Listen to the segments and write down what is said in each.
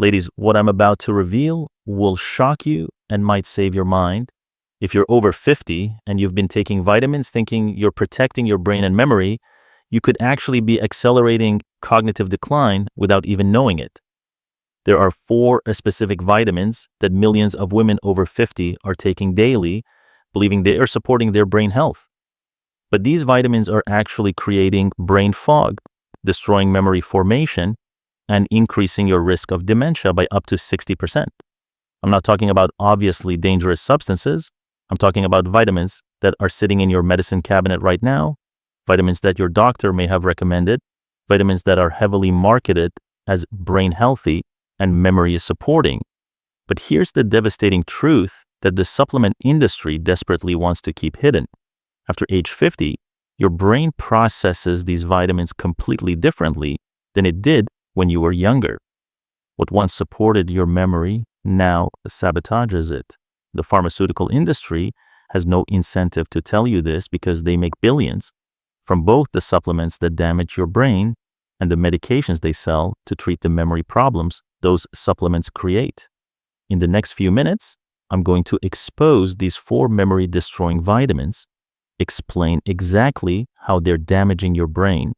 Ladies, what I'm about to reveal will shock you and might save your mind. If you're over 50 and you've been taking vitamins thinking you're protecting your brain and memory, you could actually be accelerating cognitive decline without even knowing it. There are four specific vitamins that millions of women over 50 are taking daily, believing they are supporting their brain health. But these vitamins are actually creating brain fog, destroying memory formation, and increasing your risk of dementia by up to 60%. I'm not talking about obviously dangerous substances. I'm talking about vitamins that are sitting in your medicine cabinet right now, vitamins that your doctor may have recommended, vitamins that are heavily marketed as brain healthy and memory supporting. But here's the devastating truth that the supplement industry desperately wants to keep hidden. After age 50, your brain processes these vitamins completely differently than it did when you were younger. What once supported your memory now sabotages it. The pharmaceutical industry has no incentive to tell you this because they make billions from both the supplements that damage your brain and the medications they sell to treat the memory problems those supplements create. In the next few minutes, I'm going to expose these four memory-destroying vitamins, explain exactly how they're damaging your brain,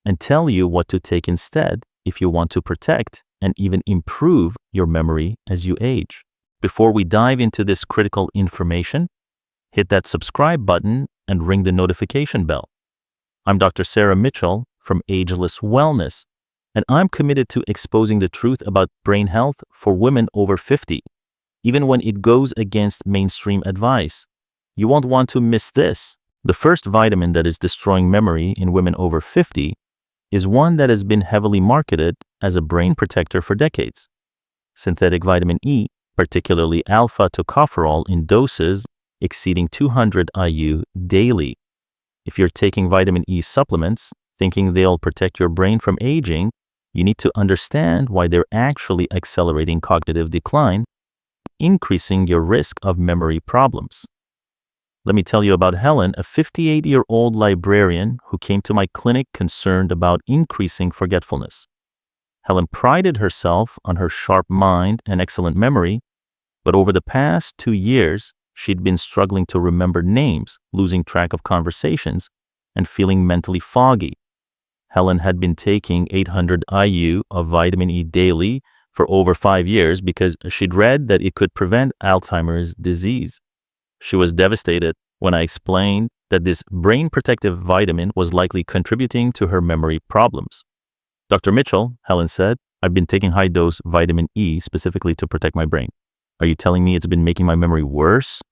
and tell you what to take instead if you want to protect and even improve your memory as you age. Before we dive into this critical information, hit that subscribe button and ring the notification bell. I'm Dr. Sarah Mitchell from Ageless Wellness, and I'm committed to exposing the truth about brain health for women over 50, even when it goes against mainstream advice. You won't want to miss this. The first vitamin that is destroying memory in women over 50 is one that has been heavily marketed as a brain protector for decades. Synthetic vitamin E, particularly alpha tocopherol in doses exceeding 200 IU daily. If you're taking vitamin E supplements, thinking they'll protect your brain from aging, you need to understand why they're actually accelerating cognitive decline, increasing your risk of memory problems. Let me tell you about Helen, a 58-year-old librarian who came to my clinic concerned about increasing forgetfulness. Helen prided herself on her sharp mind and excellent memory, but over the past 2 years, she'd been struggling to remember names, losing track of conversations, and feeling mentally foggy. Helen had been taking 800 IU of vitamin E daily for over 5 years because she'd read that it could prevent Alzheimer's disease. She was devastated when I explained that this brain protective vitamin was likely contributing to her memory problems. Dr. Mitchell, Helen said, I've been taking high-dose vitamin E specifically to protect my brain. Are you telling me it's been making my memory worse?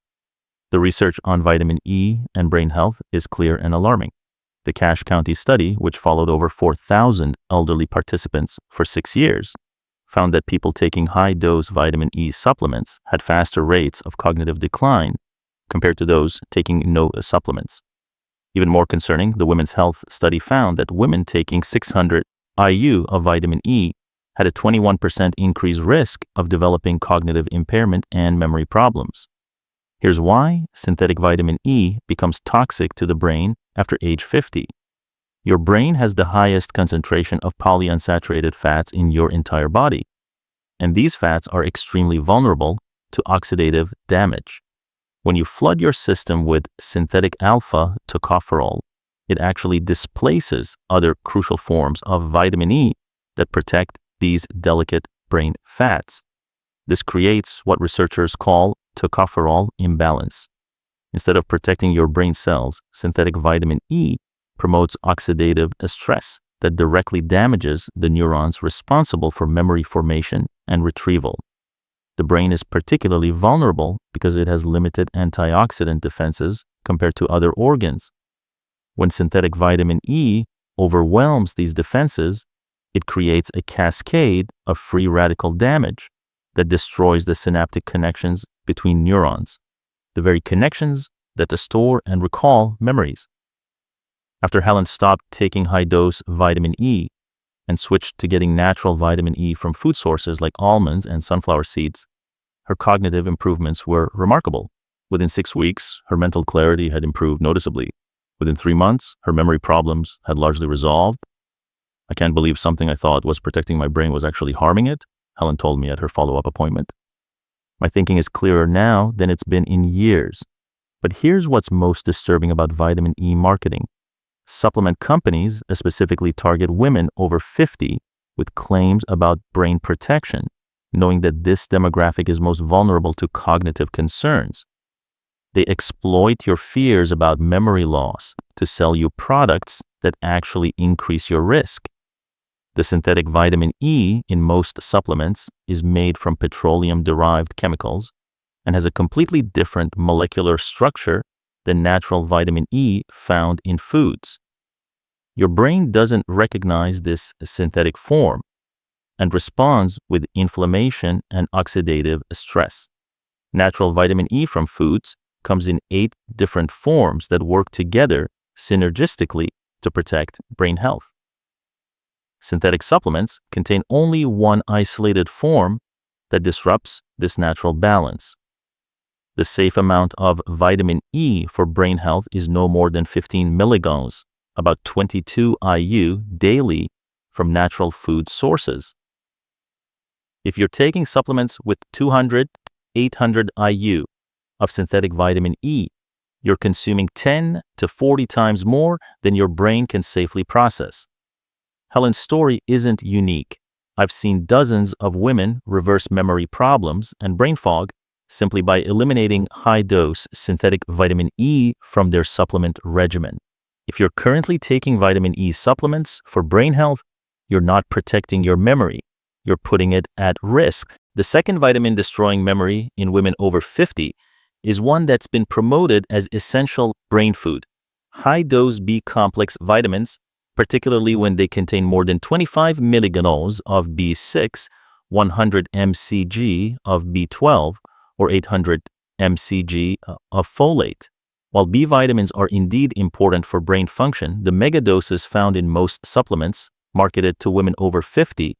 The research on vitamin E and brain health is clear and alarming. The Cache County study, which followed over 4,000 elderly participants for 6 years, found that people taking high-dose vitamin E supplements had faster rates of cognitive decline compared to those taking no supplements. Even more concerning, the Women's Health study found that women taking 600 IU of vitamin E had a 21% increased risk of developing cognitive impairment and memory problems. Here's why synthetic vitamin E becomes toxic to the brain after age 50. Your brain has the highest concentration of polyunsaturated fats in your entire body, and these fats are extremely vulnerable to oxidative damage. When you flood your system with synthetic alpha tocopherol, it actually displaces other crucial forms of vitamin E that protect these delicate brain fats. This creates what researchers call tocopherol imbalance. Instead of protecting your brain cells, synthetic vitamin E promotes oxidative stress that directly damages the neurons responsible for memory formation and retrieval. The brain is particularly vulnerable because it has limited antioxidant defenses compared to other organs. When synthetic vitamin E overwhelms these defenses, it creates a cascade of free radical damage that destroys the synaptic connections between neurons, the very connections that store and recall memories. After Helen stopped taking high-dose vitamin E and switched to getting natural vitamin E from food sources like almonds and sunflower seeds, her cognitive improvements were remarkable. Within 6 weeks, her mental clarity had improved noticeably. Within 3 months, her memory problems had largely resolved. I can't believe something I thought was protecting my brain was actually harming it. Helen told me at her follow-up appointment. My thinking is clearer now than it's been in years. But here's what's most disturbing about vitamin E marketing. Supplement companies specifically target women over 50 with claims about brain protection, knowing that this demographic is most vulnerable to cognitive concerns. They exploit your fears about memory loss to sell you products that actually increase your risk. The synthetic vitamin E in most supplements is made from petroleum-derived chemicals and has a completely different molecular structure than natural vitamin E found in foods. Your brain doesn't recognize this synthetic form and responds with inflammation and oxidative stress. Natural vitamin E from foods comes in 8 different forms that work together synergistically to protect brain health. Synthetic supplements contain only one isolated form that disrupts this natural balance. The safe amount of vitamin E for brain health is no more than 15 milligrams, about 22 IU daily from natural food sources. If you're taking supplements with 200, 800 IU of synthetic vitamin E, you're consuming 10 to 40 times more than your brain can safely process. Helen's story isn't unique. I've seen dozens of women reverse memory problems and brain fog simply by eliminating high-dose synthetic vitamin E from their supplement regimen. If you're currently taking vitamin E supplements for brain health, you're not protecting your memory. You're putting it at risk. The second vitamin destroying memory in women over 50 is one that's been promoted as essential brain food. High-dose B-complex vitamins, particularly when they contain more than 25 milligrams of B6, 100 mcg of B12, or 800 mcg of folate. While B vitamins are indeed important for brain function, the megadoses found in most supplements marketed to women over 50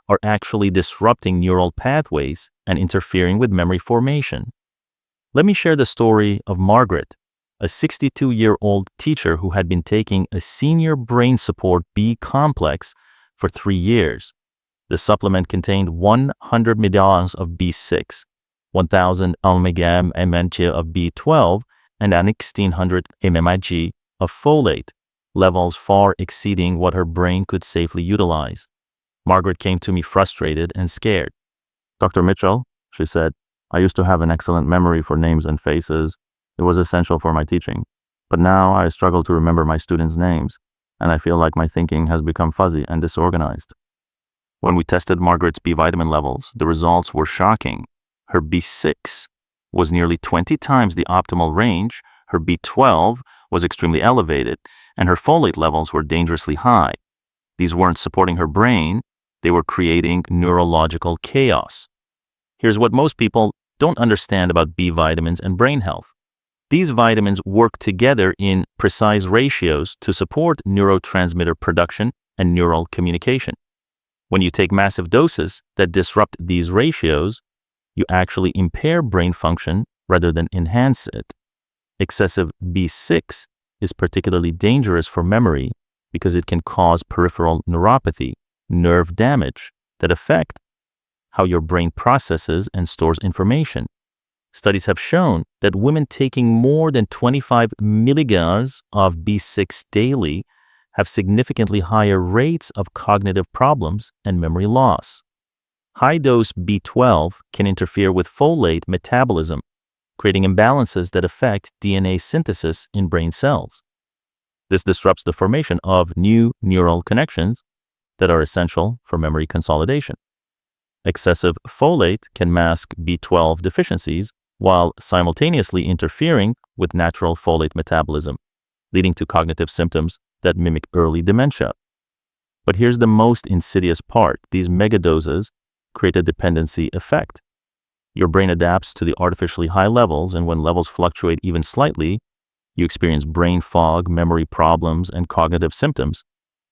are actually disrupting neural pathways and interfering with memory formation. Let me share the story of Margaret, a 62-year-old teacher who had been taking a senior brain support B complex for 3 years. The supplement contained 100 milligrams of B6, 1,000 mg of B12, and 1,600 mmIg of folate, levels far exceeding what her brain could safely utilize. Margaret came to me frustrated and scared. "Dr. Mitchell," she said, "I used to have an excellent memory for names and faces. It was essential for my teaching. But now I struggle to remember my students' names, and I feel like my thinking has become fuzzy and disorganized." When we tested Margaret's B vitamin levels, the results were shocking. Her B6 was nearly 20 times the optimal range, her B12 was extremely elevated, and her folate levels were dangerously high. These weren't supporting her brain, they were creating neurological chaos. Here's what most people don't understand about B vitamins and brain health. These vitamins work together in precise ratios to support neurotransmitter production and neural communication. When you take massive doses that disrupt these ratios, you actually impair brain function rather than enhance it. Excessive B6 is particularly dangerous for memory because it can cause peripheral neuropathy, nerve damage, that affect how your brain processes and stores information. Studies have shown that women taking more than 25 milligrams of B6 daily have significantly higher rates of cognitive problems and memory loss. High-dose B12 can interfere with folate metabolism, creating imbalances that affect DNA synthesis in brain cells. This disrupts the formation of new neural connections that are essential for memory consolidation. Excessive folate can mask B12 deficiencies while simultaneously interfering with natural folate metabolism, leading to cognitive symptoms that mimic early dementia. But here's the most insidious part. These megadoses create a dependency effect. Your brain adapts to the artificially high levels, and when levels fluctuate even slightly, you experience brain fog, memory problems, and cognitive symptoms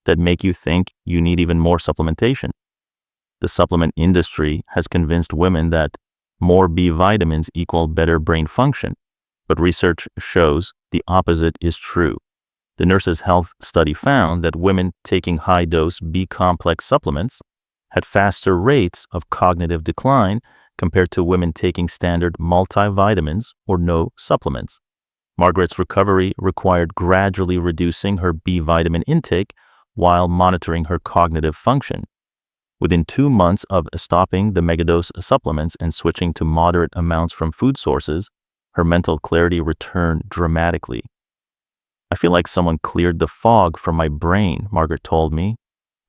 that make you think you need even more supplementation. The supplement industry has convinced women that more B vitamins equal better brain function, but research shows the opposite is true. The Nurses' Health study found that women taking high-dose B-complex supplements had faster rates of cognitive decline compared to women taking standard multivitamins or no supplements. Margaret's recovery required gradually reducing her B vitamin intake while monitoring her cognitive function. Within 2 months of stopping the megadose supplements and switching to moderate amounts from food sources, her mental clarity returned dramatically. "I feel like someone cleared the fog from my brain," Margaret told me.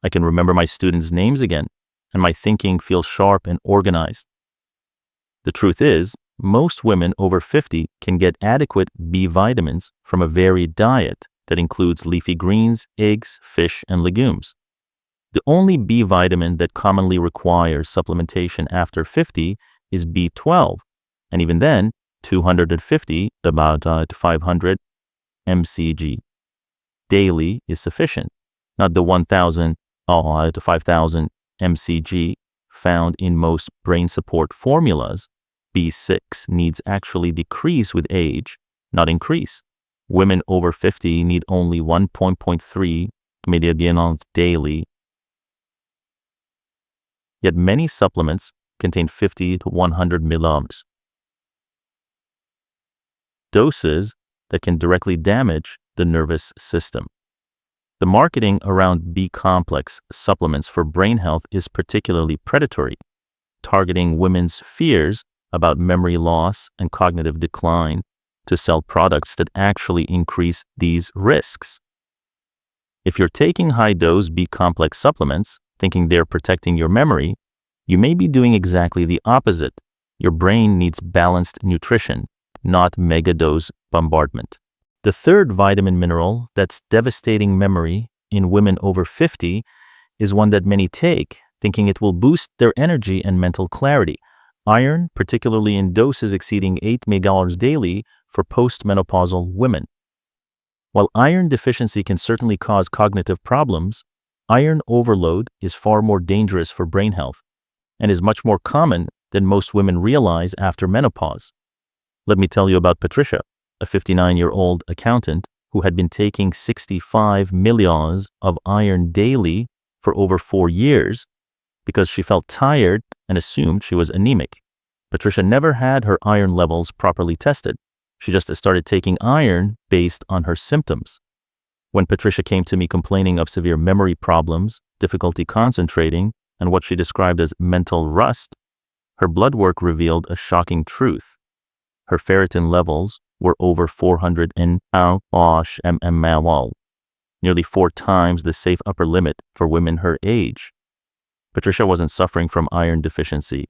"I can remember my students' names again, and my thinking feels sharp and organized." The truth is, most women over 50 can get adequate B vitamins from a varied diet that includes leafy greens, eggs, fish, and legumes. The only B vitamin that commonly requires supplementation after 50 is B12, and even then, 250 to 500 mcg daily is sufficient, not the 1,000 to 5,000 mcg found in most brain support formulas. B6 needs actually decrease with age, not increase. Women over 50 need only 1.3 mg daily. Yet many supplements contain 50 to 100 mg. Doses that can directly damage the nervous system. The marketing around B-complex supplements for brain health is particularly predatory, targeting women's fears about memory loss and cognitive decline to sell products that actually increase these risks. If you're taking high-dose B-complex supplements, thinking they're protecting your memory, you may be doing exactly the opposite. Your brain needs balanced nutrition, not megadose bombardment. The third vitamin mineral that's devastating memory in women over 50 is one that many take, thinking it will boost their energy and mental clarity: iron, particularly in doses exceeding 8 mg daily for postmenopausal women. While iron deficiency can certainly cause cognitive problems, iron overload is far more dangerous for brain health and is much more common than most women realize after menopause. Let me tell you about Patricia, a 59-year-old accountant who had been taking 65 millions of iron daily for over 4 years because she felt tired and assumed she was anemic. Patricia never had her iron levels properly tested. She just started taking iron based on her symptoms. When Patricia came to me complaining of severe memory problems, difficulty concentrating, and what she described as mental rust, her blood work revealed a shocking truth. Her ferritin levels were over 400 mmol, nearly 4 times the safe upper limit for women her age. Patricia wasn't suffering from iron deficiency.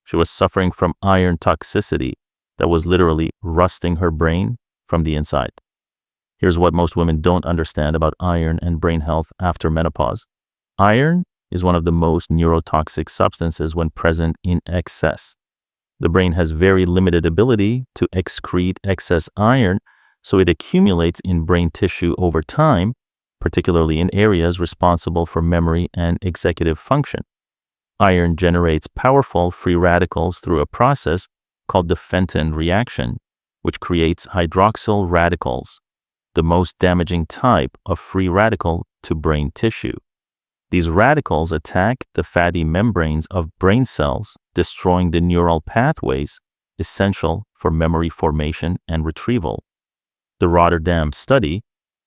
She was suffering from iron toxicity that was literally rusting her brain from the inside. Here's what most women don't understand about iron and brain health after menopause. Iron is one of the most neurotoxic substances when present in excess. The brain has very limited ability to excrete excess iron, so it accumulates in brain tissue over time, particularly in areas responsible for memory and executive function. Iron generates powerful free radicals through a process called the Fenton reaction, which creates hydroxyl radicals, the most damaging type of free radical to brain tissue. These radicals attack the fatty membranes of brain cells, destroying the neural pathways essential for memory formation and retrieval. The Rotterdam study,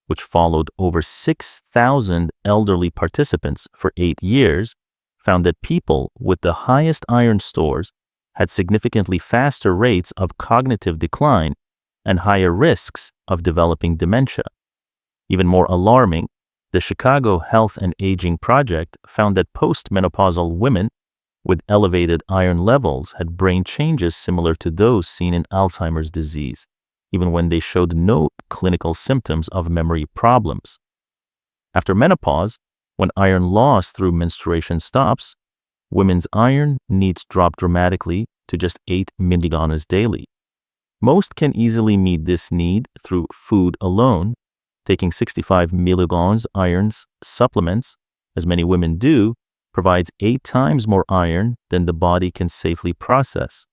which followed over 6,000 elderly participants for 8 years, found that people with the highest iron stores had significantly faster rates of cognitive decline and higher risks of developing dementia. Even more alarming, the Chicago Health and Aging Project found that postmenopausal women with elevated iron levels had brain changes similar to those seen in Alzheimer's disease, even when they showed no clinical symptoms of memory problems. After menopause, when iron loss through menstruation stops, women's iron needs drop dramatically to just 8 mg daily. Most can easily meet this need through food alone. Taking 65 mg iron supplements, as many women do, provides 8 times more iron than the body can safely process.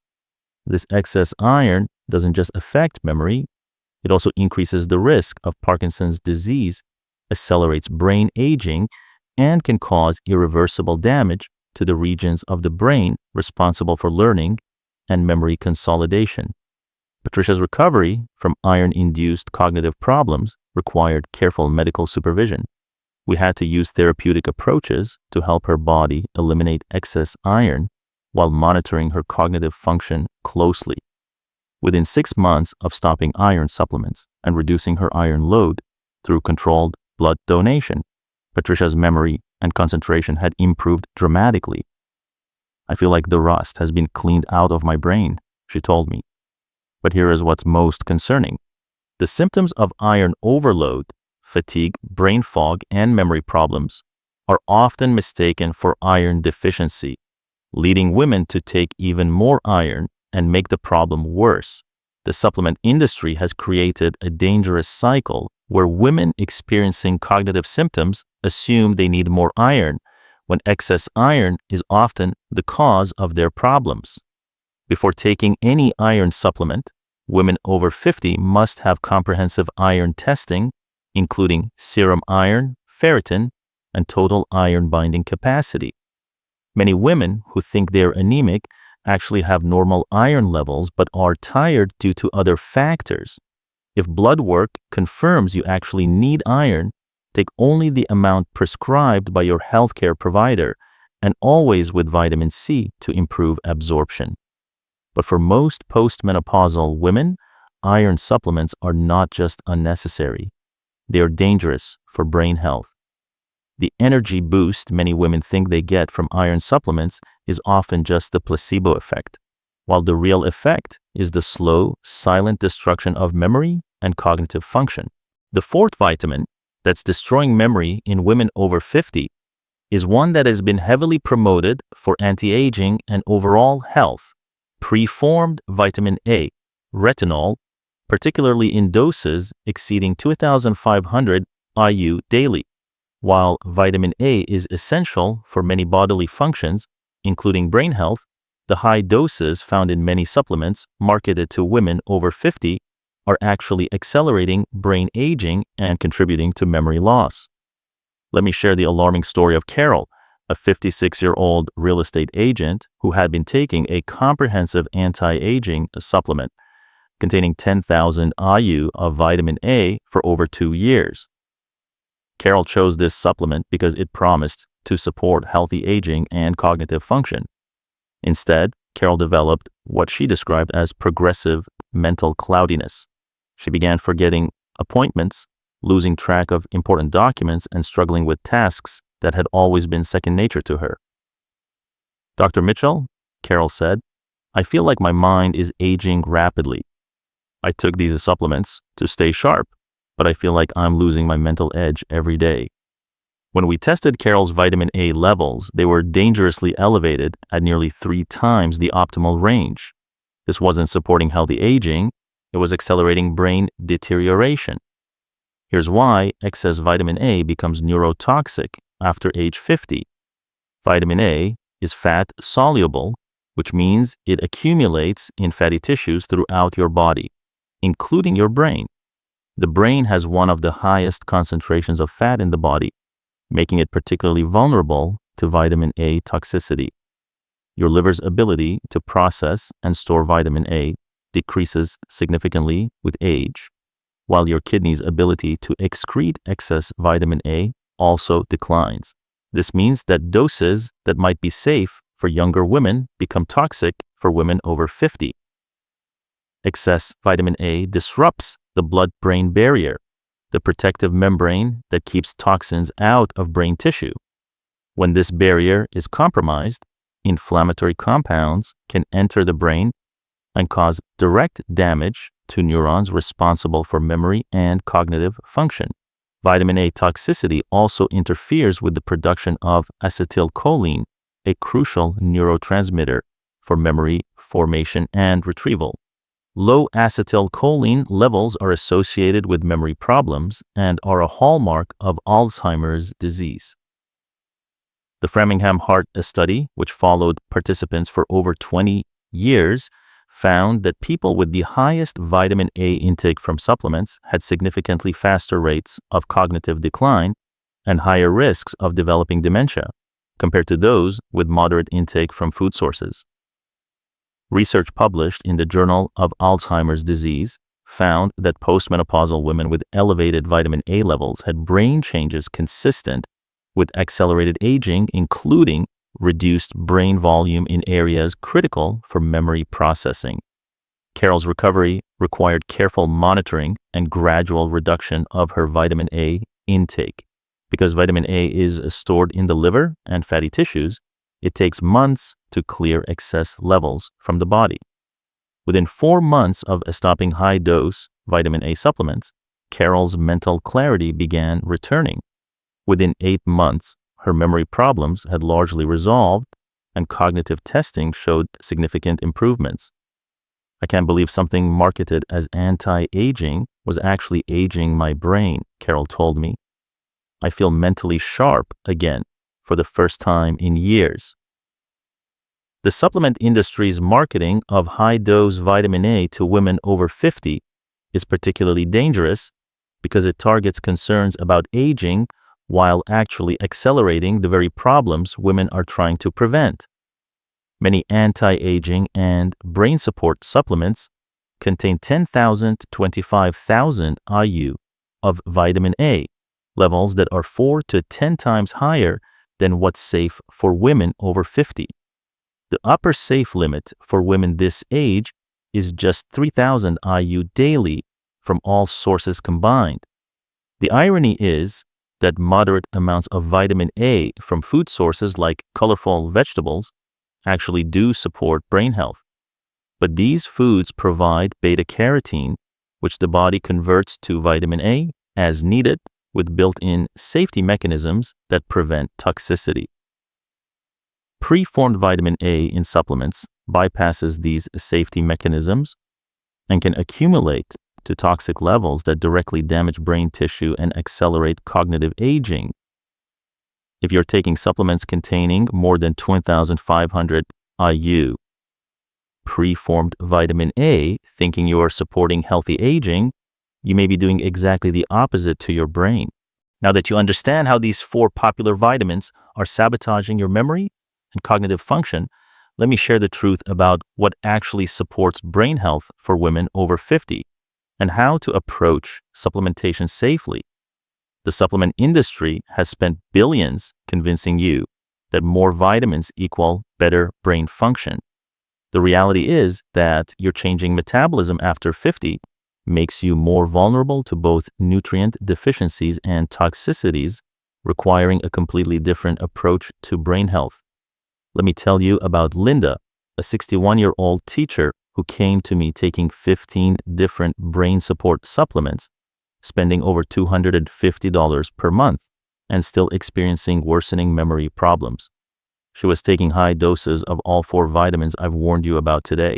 This excess iron doesn't just affect memory, it also increases the risk of Parkinson's disease, accelerates brain aging, and can cause irreversible damage to the regions of the brain responsible for learning and memory consolidation. Patricia's recovery from iron-induced cognitive problems required careful medical supervision. We had to use therapeutic approaches to help her body eliminate excess iron while monitoring her cognitive function closely. Within 6 months of stopping iron supplements and reducing her iron load through controlled blood donation, Patricia's memory and concentration had improved dramatically. "I feel like the rust has been cleaned out of my brain," she told me. But here is what's most concerning. The symptoms of iron overload, fatigue, brain fog, and memory problems are often mistaken for iron deficiency, leading women to take even more iron and make the problem worse. The supplement industry has created a dangerous cycle where women experiencing cognitive symptoms assume they need more iron, when excess iron is often the cause of their problems. Before taking any iron supplement, women over 50 must have comprehensive iron testing, including serum iron, ferritin, and total iron binding capacity. Many women who think they're anemic actually have normal iron levels but are tired due to other factors. If blood work confirms you actually need iron, take only the amount prescribed by your healthcare provider, and always with vitamin C to improve absorption. But for most postmenopausal women, iron supplements are not just unnecessary. They are dangerous for brain health. The energy boost many women think they get from iron supplements is often just the placebo effect, while the real effect is the slow, silent destruction of memory and cognitive function. The fourth vitamin that's destroying memory in women over 50 is one that has been heavily promoted for anti-aging and overall health: preformed vitamin A, retinol, particularly in doses exceeding 2,500 IU daily. While vitamin A is essential for many bodily functions, including brain health, the high doses found in many supplements marketed to women over 50 are actually accelerating brain aging and contributing to memory loss. Let me share the alarming story of Carol, a 56-year-old real estate agent who had been taking a comprehensive anti-aging supplement containing 10,000 IU of vitamin A for over 2 years. Carol chose this supplement because it promised to support healthy aging and cognitive function. Instead, Carol developed what she described as progressive mental cloudiness. She began forgetting appointments, losing track of important documents, and struggling with tasks that had always been second nature to her. "Dr. Mitchell," Carol said, "I feel like my mind is aging rapidly. I took these supplements to stay sharp, but I feel like I'm losing my mental edge every day." When we tested Carol's vitamin A levels, they were dangerously elevated at nearly 3 times the optimal range. This wasn't supporting healthy aging, it was accelerating brain deterioration. Here's why excess vitamin A becomes neurotoxic after age 50. Vitamin A is fat soluble, which means it accumulates in fatty tissues throughout your body, including your brain. The brain has one of the highest concentrations of fat in the body, making it particularly vulnerable to vitamin A toxicity. Your liver's ability to process and store vitamin A decreases significantly with age, while your kidney's ability to excrete excess vitamin A also declines. This means that doses that might be safe for younger women become toxic for women over 50. Excess vitamin A disrupts the blood-brain barrier, the protective membrane that keeps toxins out of brain tissue. When this barrier is compromised, inflammatory compounds can enter the brain and cause direct damage to neurons responsible for memory and cognitive function. Vitamin A toxicity also interferes with the production of acetylcholine, a crucial neurotransmitter for memory formation and retrieval. Low acetylcholine levels are associated with memory problems and are a hallmark of Alzheimer's disease. The Framingham Heart Study, which followed participants for over 20 years, found that people with the highest vitamin A intake from supplements had significantly faster rates of cognitive decline and higher risks of developing dementia. compared to those with moderate intake from food sources. Research published in the Journal of Alzheimer's Disease found that postmenopausal women with elevated vitamin A levels had brain changes consistent with accelerated aging, including reduced brain volume in areas critical for memory processing. Carol's recovery required careful monitoring and gradual reduction of her vitamin A intake. Because vitamin A is stored in the liver and fatty tissues, it takes months to clear excess levels from the body. Within 4 months of stopping high-dose vitamin A supplements, Carol's mental clarity began returning. Within 8 months, her memory problems had largely resolved, and cognitive testing showed significant improvements. I can't believe something marketed as anti-aging was actually aging my brain, Carol told me. I feel mentally sharp again for the first time in years. The supplement industry's marketing of high-dose vitamin A to women over 50 is particularly dangerous because it targets concerns about aging while actually accelerating the very problems women are trying to prevent. Many anti-aging and brain support supplements contain 10,000 to 25,000 IU of vitamin A, levels that are 4 to 10 times higher than what's safe for women over 50. The upper safe limit for women this age is just 3,000 IU daily from all sources combined. The irony is that moderate amounts of vitamin A from food sources like colorful vegetables actually do support brain health. But these foods provide beta-carotene, which the body converts to vitamin A as needed with built-in safety mechanisms that prevent toxicity. Preformed vitamin A in supplements bypasses these safety mechanisms and can accumulate to toxic levels that directly damage brain tissue and accelerate cognitive aging. If you're taking supplements containing more than 20,500 IU preformed vitamin A, thinking you are supporting healthy aging, you may be doing exactly the opposite to your brain. Now that you understand how these 4 popular vitamins are sabotaging your memory and cognitive function, let me share the truth about what actually supports brain health for women over 50 and how to approach supplementation safely. The supplement industry has spent billions convincing you that more vitamins equal better brain function. The reality is that your changing metabolism after 50 makes you more vulnerable to both nutrient deficiencies and toxicities, requiring a completely different approach to brain health. Let me tell you about Linda, a 61-year-old teacher who came to me taking 15 different brain support supplements, spending over $250 per month, and still experiencing worsening memory problems. She was taking high doses of all 4 vitamins I've warned you about today.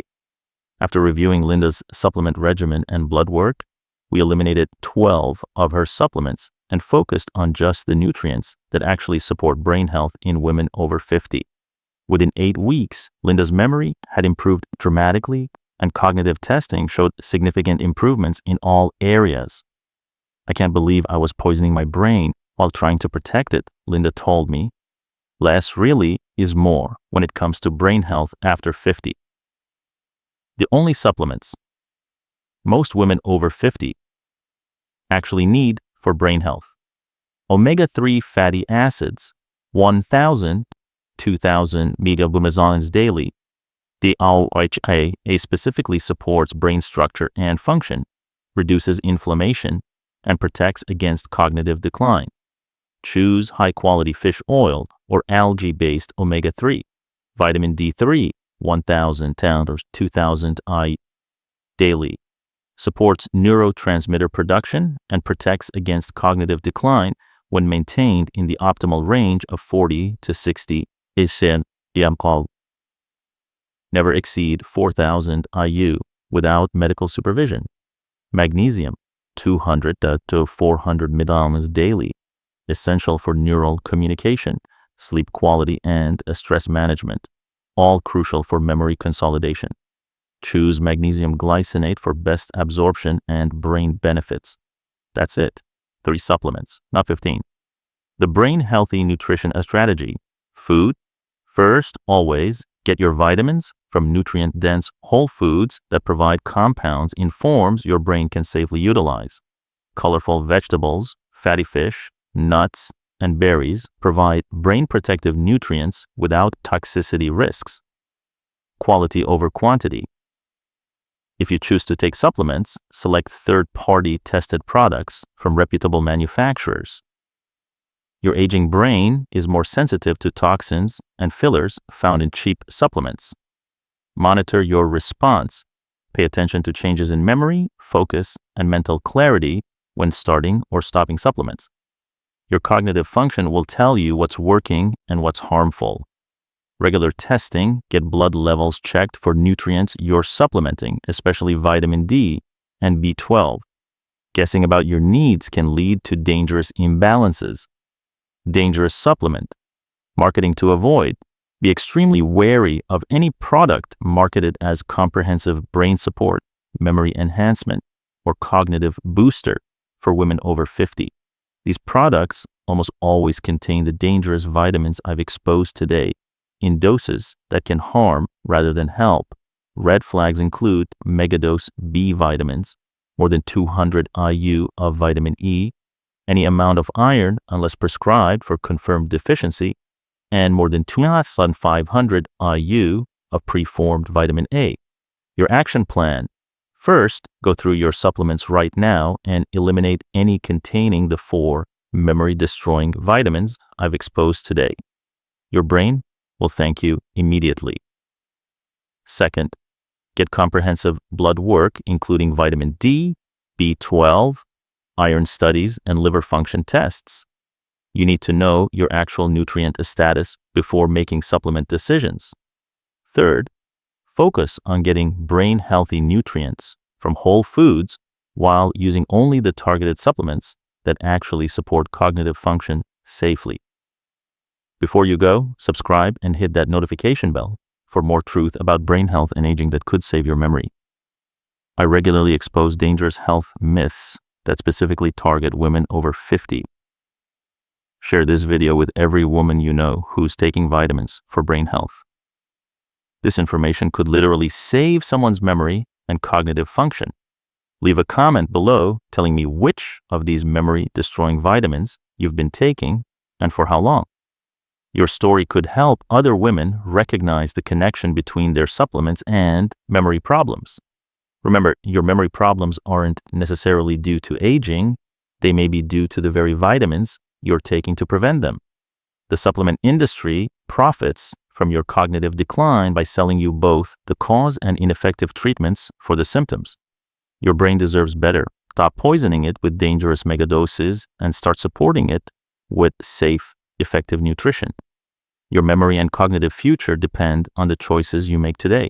After reviewing Linda's supplement regimen and blood work, we eliminated 12 of her supplements and focused on just the nutrients that actually support brain health in women over 50. Within 8 weeks, Linda's memory had improved dramatically, and cognitive testing showed significant improvements in all areas. I can't believe I was poisoning my brain while trying to protect it, Linda told me. Less really is more when it comes to brain health after 50. The only supplements most women over 50 actually need for brain health: omega-3 fatty acids, 1,000, 2,000 megabomazones daily. The DHA specifically supports brain structure and function, reduces inflammation, and protects against cognitive decline. Choose high-quality fish oil or algae-based omega-3. Vitamin D3, 1,000 or 2,000 IU daily. Supports neurotransmitter production and protects against cognitive decline when maintained in the optimal range of 40 to 60 IU. Never exceed 4,000 IU without medical supervision. Magnesium, 200 to 400 milligrams daily, essential for neural communication, sleep quality, and stress management, all crucial for memory consolidation. Choose magnesium glycinate for best absorption and brain benefits. That's it. 3 supplements, not 15. The Brain Healthy Nutrition Strategy. Food. First, always get your vitamins from nutrient-dense whole foods that provide compounds in forms your brain can safely utilize. Colorful vegetables, fatty fish, nuts, and berries provide brain-protective nutrients without toxicity risks. Quality over quantity. If you choose to take supplements, select third-party tested products from reputable manufacturers. Your aging brain is more sensitive to toxins and fillers found in cheap supplements. Monitor your response. Pay attention to changes in memory, focus, and mental clarity when starting or stopping supplements. Your cognitive function will tell you what's working and what's harmful. Regular testing, get blood levels checked for nutrients you're supplementing, especially vitamin D and B12. Guessing about your needs can lead to dangerous imbalances. Dangerous supplement. Marketing to avoid. Be extremely wary of any product marketed as comprehensive brain support, memory enhancement, or cognitive booster for women over 50. These products almost always contain the dangerous vitamins I've exposed today in doses that can harm rather than help. Red flags include megadose B vitamins, more than 200 IU of vitamin E, any amount of iron unless prescribed for confirmed deficiency, and more than 2,500 IU of preformed vitamin A. Your action plan. First, go through your supplements right now and eliminate any containing the 4 memory-destroying vitamins I've exposed today. Your brain will thank you immediately. Second, get comprehensive blood work including vitamin D, B12, iron studies, and liver function tests. You need to know your actual nutrient status before making supplement decisions. Third, focus on getting brain-healthy nutrients from whole foods while using only the targeted supplements that actually support cognitive function safely. Before you go, subscribe and hit that notification bell for more truth about brain health and aging that could save your memory. I regularly expose dangerous health myths that specifically target women over 50. Share this video with every woman you know who's taking vitamins for brain health. This information could literally save someone's memory and cognitive function. Leave a comment below telling me which of these memory-destroying vitamins you've been taking and for how long. Your story could help other women recognize the connection between their supplements and memory problems. Remember, your memory problems aren't necessarily due to aging. They may be due to the very vitamins you're taking to prevent them. The supplement industry profits from your cognitive decline by selling you both the cause and ineffective treatments for the symptoms. Your brain deserves better. Stop poisoning it with dangerous megadoses and start supporting it with safe, effective nutrition. Your memory and cognitive future depend on the choices you make today.